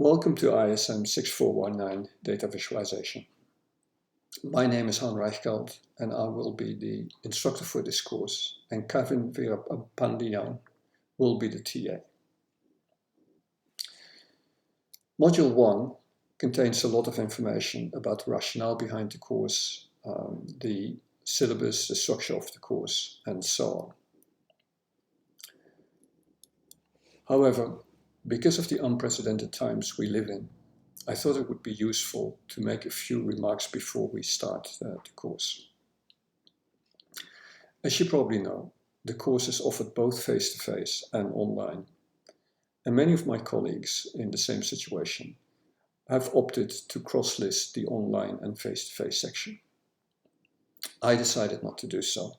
Welcome to ISM 6419 Data Visualization. My name is Han Reichgeld and I will be the instructor for this course, and Kevin Veerapandiyan will be the TA. Module 1 contains a lot of information about the rationale behind the course, the syllabus, the structure of the course, and so on. However, because of the unprecedented times we live in, I thought it would be useful to make a few remarks before we start the course. As you probably know, the course is offered both face-to-face and online, and many of my colleagues in the same situation have opted to cross-list the online and face-to-face section. I decided not to do so,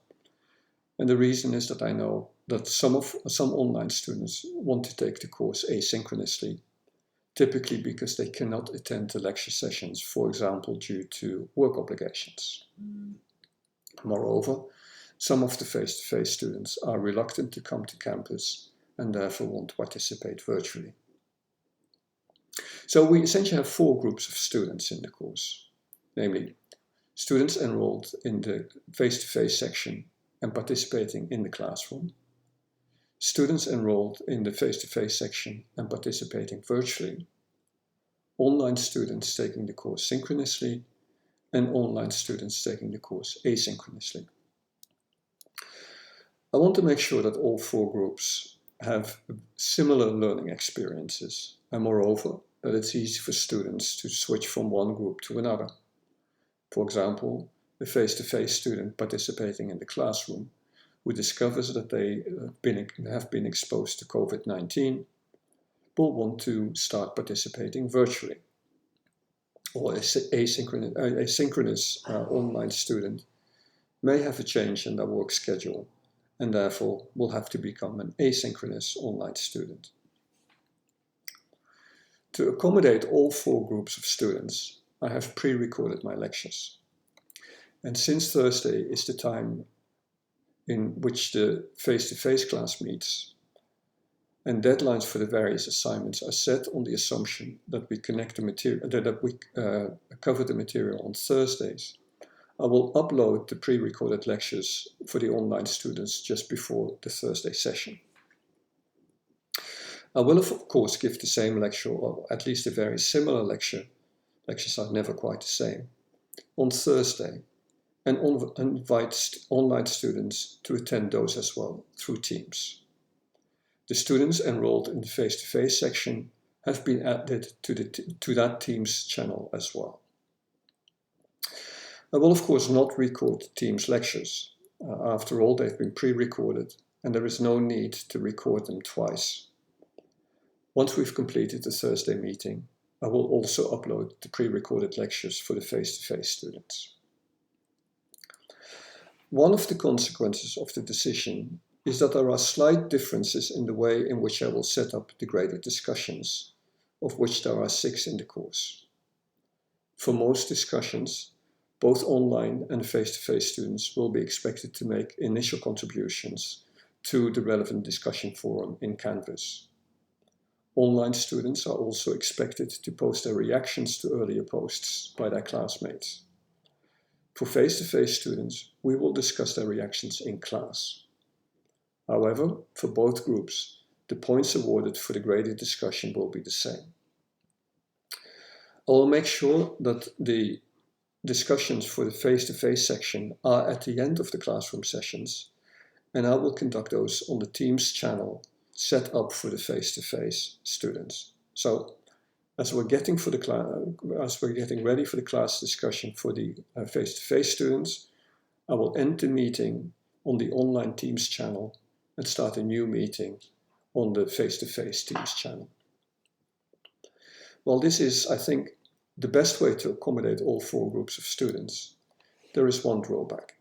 and the reason is that I know that some online students want to take the course asynchronously, typically because they cannot attend the lecture sessions, for example, due to work obligations. Moreover, some of the face-to-face students are reluctant to come to campus and therefore want to participate virtually. So we essentially have four groups of students in the course, namely students enrolled in the face-to-face section and participating in the classroom, students enrolled in the face-to-face section and participating virtually, online students taking the course synchronously, and online students taking the course asynchronously. I want to make sure that all four groups have similar learning experiences, and moreover, that it's easy for students to switch from one group to another. For example, a face-to-face student participating in the classroom who discovers that they have been exposed to COVID-19 will want to start participating virtually. Or a synchronous online student may have a change in their work schedule and therefore will have to become an asynchronous online student. To accommodate all four groups of students, I have pre-recorded my lectures. And since Thursday is the time in which the face-to-face class meets, and deadlines for the various assignments are set on the assumption that we connect the material, that we cover the material on Thursdays, I will upload the pre-recorded lectures for the online students just before the Thursday session. I will of course give the same lecture, or at least a very similar lecture, lectures are never quite the same, on Thursday, and invite online students to attend those as well through Teams. The students enrolled in the face-to-face section have been added to that Teams channel as well. I will of course not record Teams lectures. After all, they've been pre-recorded and there is no need to record them twice. Once we've completed the Thursday meeting, I will also upload the pre-recorded lectures for the face-to-face students. One of the consequences of the decision is that there are slight differences in the way in which I will set up the graded discussions, of which there are 6 in the course. For most discussions, both online and face-to-face students will be expected to make initial contributions to the relevant discussion forum in Canvas. Online students are also expected to post their reactions to earlier posts by their classmates. For face-to-face students, we will discuss their reactions in class. However, for both groups, the points awarded for the graded discussion will be the same. I will make sure that the discussions for the face-to-face section are at the end of the classroom sessions, and I will conduct those on the Teams channel set up for the face-to-face students. So, as we're getting ready for the class discussion for the face-to-face students, I will end the meeting on the online Teams channel and start a new meeting on the face-to-face Teams channel. While this is, I think, the best way to accommodate all four groups of students, there is one drawback.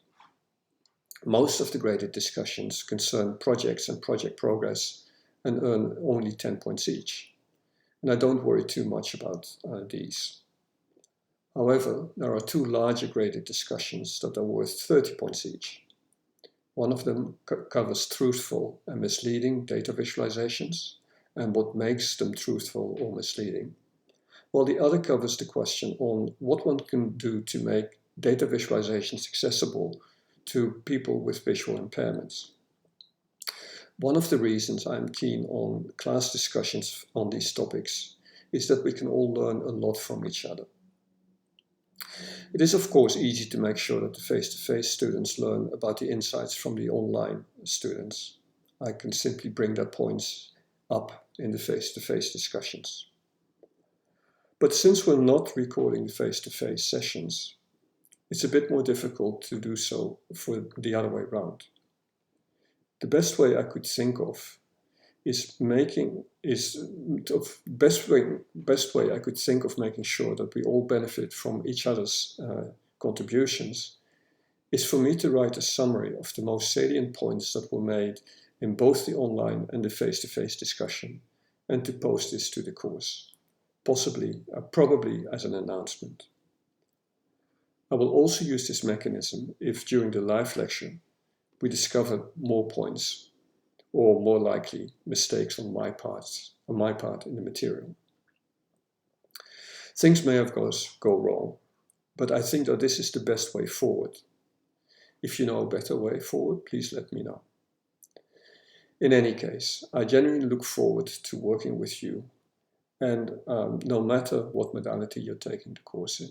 Most of the graded discussions concern projects and project progress and earn only 10 points each. And I don't worry too much about these. However, there are 2 larger graded discussions that are worth 30 points each. One of them covers truthful and misleading data visualizations and what makes them truthful or misleading. while the other covers the question on what one can do to make data visualizations accessible to people with visual impairments. One of the reasons I'm keen on class discussions on these topics is that we can all learn a lot from each other. It is of course easy to make sure that the face-to-face students learn about the insights from the online students. I can simply bring their points up in the face-to-face discussions. But since we're not recording the face-to-face sessions, it's a bit more difficult to do so for the other way around. The best way I could think of best way I could think of making sure that we all benefit from each other's contributions is for me to write a summary of the most salient points that were made in both the online and the face-to-face discussion, and to post this to the course, probably as an announcement. I will also use this mechanism if during the live lecture we discover more points, or more likely mistakes on my part in the material. Things may of course go wrong, but I think that this is the best way forward. If you know a better way forward, please let me know. In any case, I genuinely look forward to working with you, and no matter what modality you're taking the course in.